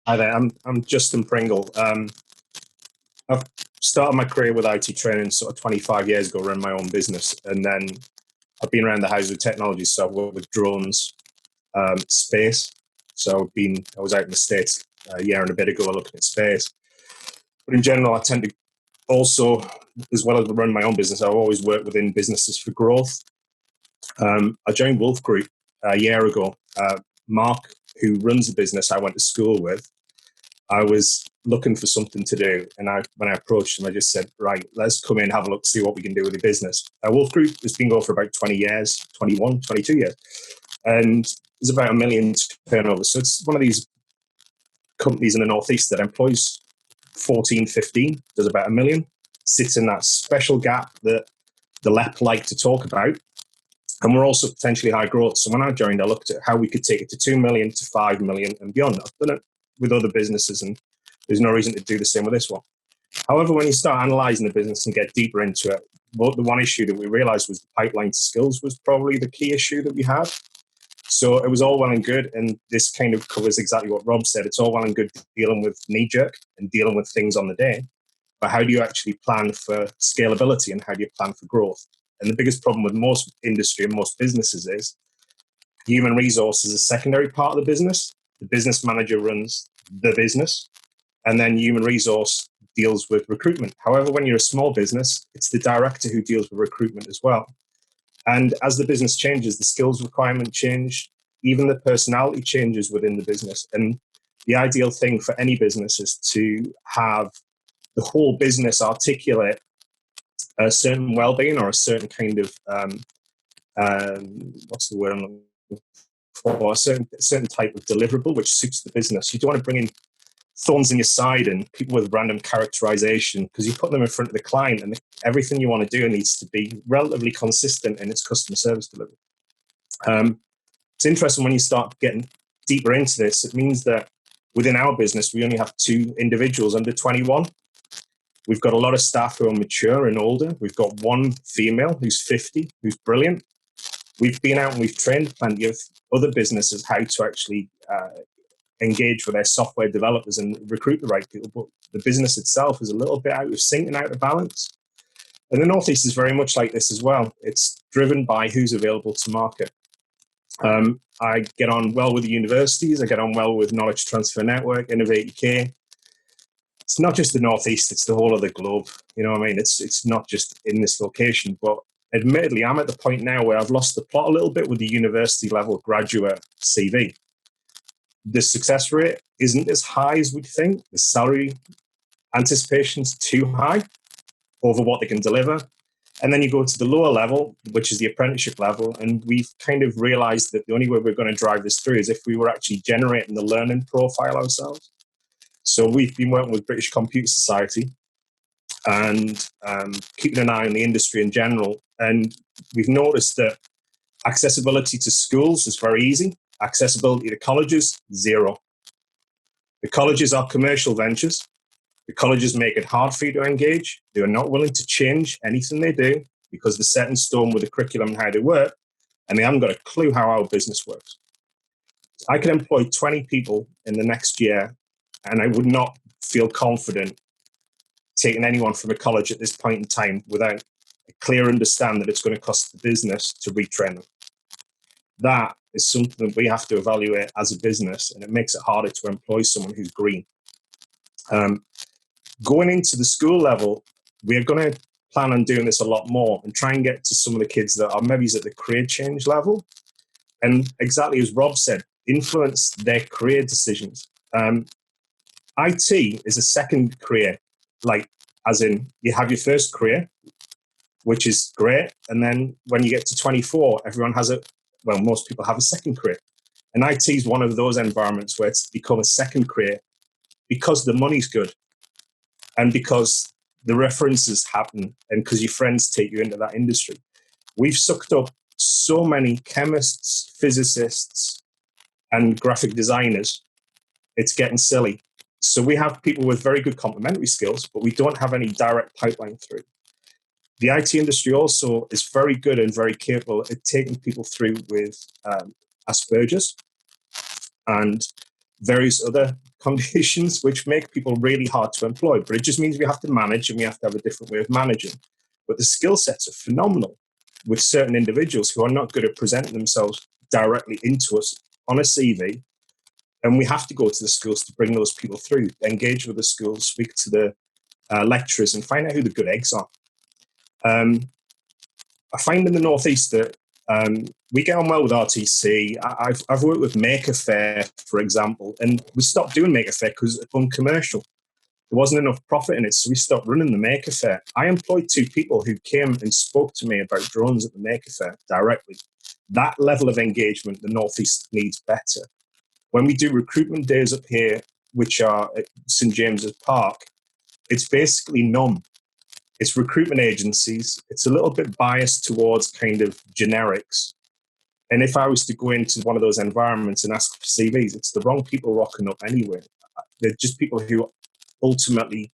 Hi there, I'm Justin Pringle. I've started my career with IT training sort of 25 years ago, ran my own business, and then I've been around the house with technology. So I've worked with drones, space. I was out in the States a year and a bit ago looking at space. But in general, I tend to also, as well as run my own business, I've always worked within businesses for growth. I joined Wolf Group a year ago. Mark, who runs the business I went to school with, I was looking for something to do. And when I approached him, I just said, right, let's come in, have a look, see what we can do with the business. Wolf Group has been going for about 20 years, 21, 22 years. And there's about 1 million turnover. So it's one of these companies in the Northeast that employs 14, 15, does about 1 million, sits in that special gap that the LEP like to talk about. And we're also potentially high growth. So when I joined, I looked at how we could take it to 2 million, to 5 million and beyond. I've done it with other businesses, and there's no reason to do the same with this one. However, when you start analyzing the business and get deeper into it, the one issue that we realized was the pipeline to skills was probably the key issue that we had. So it was all well and good, and this kind of covers exactly what Rob said. It's all well and good dealing with knee-jerk and dealing with things on the day, but how do you actually plan for scalability and how do you plan for growth? And the biggest problem with most industry and most businesses is human resource is a secondary part of the business. The business manager runs the business, and then human resource deals with recruitment. However, when you're a small business, it's the director who deals with recruitment as well. And as the business changes, the skills requirement change, even the personality changes within the business. And the ideal thing for any business is to have the whole business articulate a certain well-being or a certain kind of what's the word I'm looking for, a certain type of deliverable which suits the business. You don't want to bring in thorns in your side and people with random characterization, because you put them in front of the client and everything you want to do needs to be relatively consistent in its customer service delivery. It's interesting when you start getting deeper into this. It means that within our business, we only have 2 individuals under 21. We've got a lot of staff who are mature and older. We've got 1 female who's 50, who's brilliant. We've been out and we've trained plenty of other businesses how to actually engage with their software developers and recruit the right people. But the business itself is a little bit out of sync and out of balance. And the Northeast is very much like this as well. It's driven by who's available to market. I get on well with the universities. I get on well with Knowledge Transfer Network, Innovate UK. It's not just the Northeast, it's the whole of the globe. You know what I mean? It's not just in this location, but admittedly, I'm at the point now where I've lost the plot a little bit with the university level graduate CV. The success rate isn't as high as we'd think. The salary anticipation's too high over what they can deliver. And then you go to the lower level, which is the apprenticeship level, and we've kind of realized that the only way we're going to drive this through is if we were actually generating the learning profile ourselves. So we've been working with British Computer Society and keeping an eye on the industry in general. And we've noticed that accessibility to schools is very easy. Accessibility to colleges, 0. The colleges are commercial ventures. The colleges make it hard for you to engage. They are not willing to change anything they do because they're set in stone with the curriculum and how they work, and they haven't got a clue how our business works. I can employ 20 people in the next year, and I would not feel confident taking anyone from a college at this point in time without a clear understanding that it's going to cost the business to retrain them. That is something that we have to evaluate as a business, and it makes it harder to employ someone who's green. Going into the school level, we're going to plan on doing this a lot more and try and get to some of the kids that are maybe at the career change level. And exactly as Rob said, influence their career decisions. IT is a second career, like as in you have your first career, which is great. And then when you get to 24, everyone has most people have a second career. And IT is one of those environments where it's become a second career because the money's good and because the references happen and because your friends take you into that industry. We've sucked up so many chemists, physicists, and graphic designers. It's getting silly. So we have people with very good complementary skills, but we don't have any direct pipeline through. The IT industry also is very good and very capable at taking people through with Asperger's and various other conditions which make people really hard to employ. But it just means we have to manage, and we have to have a different way of managing. But the skill sets are phenomenal with certain individuals who are not good at presenting themselves directly into us on a CV. And we have to go to the schools to bring those people through, engage with the schools, speak to the lecturers, and find out who the good eggs are. I find in the Northeast that we get on well with RTC. I've worked with Maker Faire, for example, and we stopped doing Maker Faire because it's uncommercial. There wasn't enough profit in it, so we stopped running the Maker Faire. I employed 2 people who came and spoke to me about drones at the Maker Faire directly. That level of engagement the Northeast needs better. When we do recruitment days up here, which are at St. James's Park, it's basically numb. It's recruitment agencies. It's a little bit biased towards kind of generics. And if I was to go into one of those environments and ask for CVs, it's the wrong people rocking up anyway. They're just people who ultimately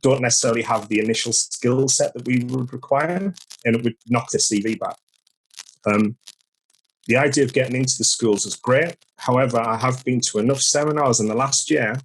don't necessarily have the initial skill set that we would require, and it would knock their CV back. The idea of getting into the schools is great. However, I have been to enough seminars in the last year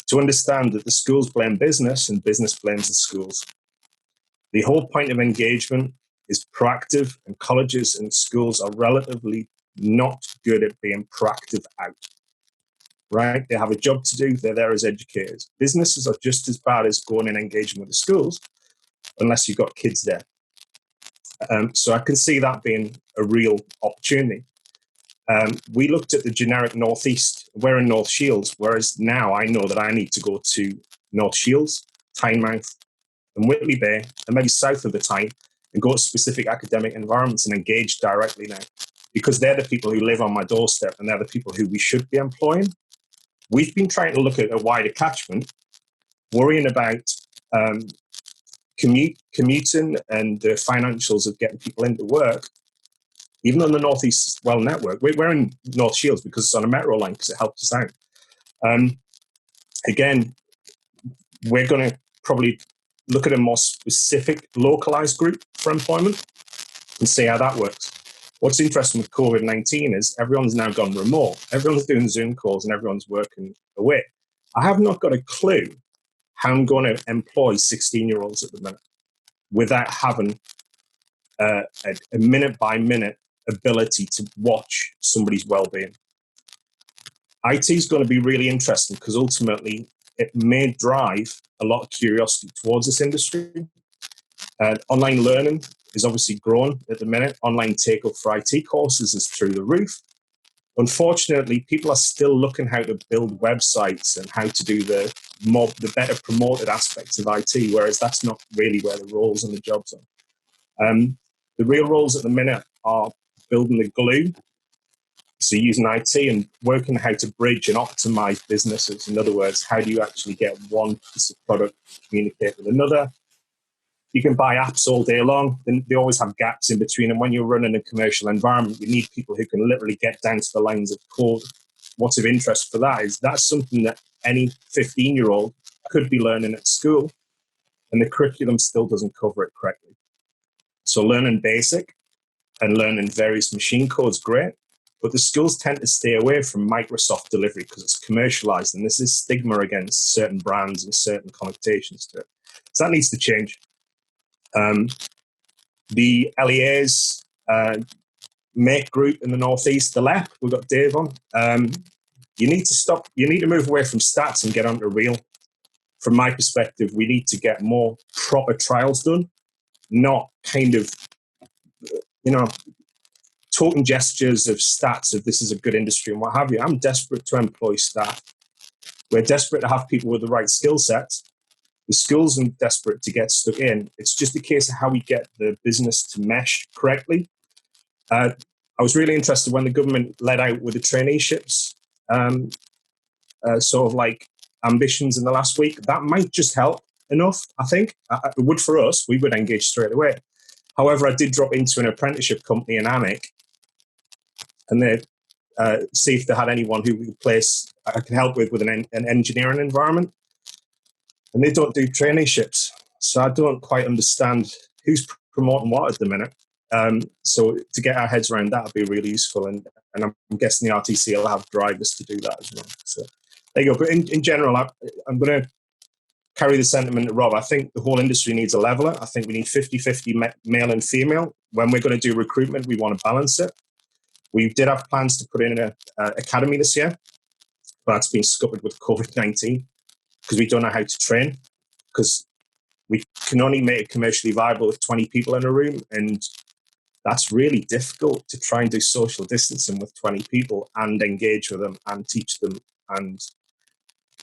to understand that the schools blame business and business blames the schools. The whole point of engagement is proactive, and colleges and schools are relatively not good at being proactive out. Right? They have a job to do. They're there as educators. Businesses are just as bad as going and engaging with the schools unless you've got kids there. So I can see that being a real opportunity. We looked at the generic Northeast. We're in North Shields, whereas now I know that I need to go to North Shields, Tynemouth, and Whitley Bay, and maybe south of the Tyne, and go to specific academic environments and engage directly now, because they're the people who live on my doorstep, and they're the people who we should be employing. We've been trying to look at a wider catchment, worrying about commuting and the financials of getting people into work. Even on the Northeast Well network, we're in North Shields because it's on a metro line, because it helps us out. Again, we're going to probably look at a more specific, localized group for employment and see how that works. What's interesting with COVID-19 is everyone's now gone remote. Everyone's doing Zoom calls and everyone's working away. I have not got a clue how I'm going to employ 16-year-olds at the minute without having a minute-by-minute ability to watch somebody's well-being. IT is going to be really interesting because ultimately it may drive a lot of curiosity towards this industry. Online learning is obviously growing at the minute. Online take-up for IT courses is through the roof. Unfortunately, people are still looking how to build websites and how to do the better promoted aspects of IT, whereas that's not really where the roles and the jobs are. The real roles at the minute are building the glue, so using IT and working how to bridge and optimize businesses. In other words, how do you actually get one piece of product to communicate with another? You can buy apps all day long, then they always have gaps in between. And when you're running a commercial environment, you need people who can literally get down to the lines of code. What's of interest for that is that's something that any 15-year-old could be learning at school, and the curriculum still doesn't cover it correctly. So learning basic and learning various machine codes, great, but the schools tend to stay away from Microsoft delivery because it's commercialized, and there's this stigma against certain brands and certain connotations to it. So that needs to change. The LEA's make group in the Northeast, the LEP, we've got Dave on. You need to move away from stats and get onto real. From my perspective, we need to get more proper trials done, not kind of, token gestures of stats of this is a good industry and what have you. I'm desperate to employ staff. We're desperate to have people with the right skill sets. The schools are desperate to get stuck in. It's just a case of how we get the business to mesh correctly. I was really interested when the government led out with the traineeships, sort of like ambitions in the last week. That might just help enough, I think. It would for us. We would engage straight away. However, I did drop into an apprenticeship company in Amick, and they see if they had anyone who we could place I can help with an engineering environment. And they don't do traineeships. So I don't quite understand who's promoting what at the minute. So to get our heads around that would be really useful. And I'm guessing the RTC will have drivers to do that as well. So There you go. But in general, I'm going to carry the sentiment of Rob. I think the whole industry needs a leveler. I think we need 50-50 male and female. When we're going to do recruitment, we want to balance it. We did have plans to put in an academy this year, but that's been scuppered with COVID-19 because we don't know how to train, because we can only make it commercially viable with 20 people in a room. And that's really difficult to try and do social distancing with 20 people and engage with them and teach them. And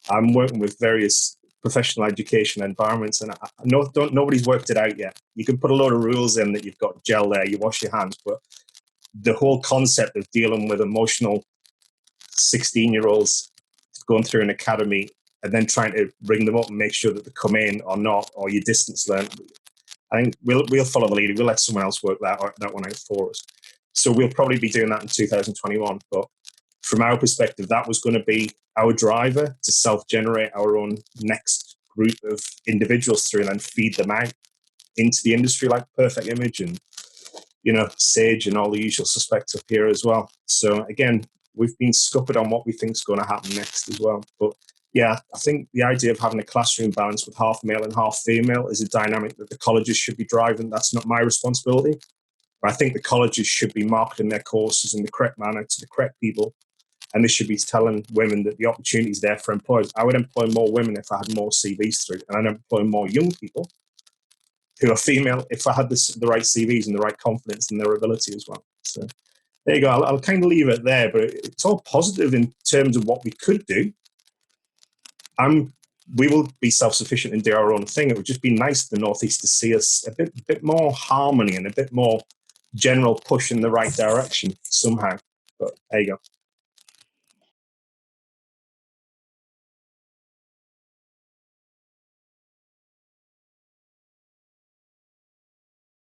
I'm working with various professional education environments, and nobody's worked it out yet. You can put a load of rules in that you've got gel there, you wash your hands, but the whole concept of dealing with emotional 16-year-olds going through an academy and then trying to bring them up and make sure that they come in or not, or you distance learn, I think we'll follow the lead. We'll let someone else work that one out for us. So we'll probably be doing that in 2021. But from our perspective, that was going to be our driver to self-generate our own next group of individuals through and then feed them out into the industry like Perfect Image and, Sage and all the usual suspects up here as well. So again, we've been scuppered on what we think is going to happen next as well. But yeah, I think the idea of having a classroom balance with half male and half female is a dynamic that the colleges should be driving. That's not my responsibility. But I think the colleges should be marketing their courses in the correct manner to the correct people. And they should be telling women that the opportunity is there for employers. I would employ more women if I had more CVs through, and I'd employ more young people who are female if I had the right CVs and the right confidence in their ability as well. So there you go. I'll kind of leave it there, but it's all positive in terms of what we could do. We will be self-sufficient and do our own thing. It would just be nice for the Northeast to see us a bit more harmony and a bit more general push in the right direction somehow. But there you go.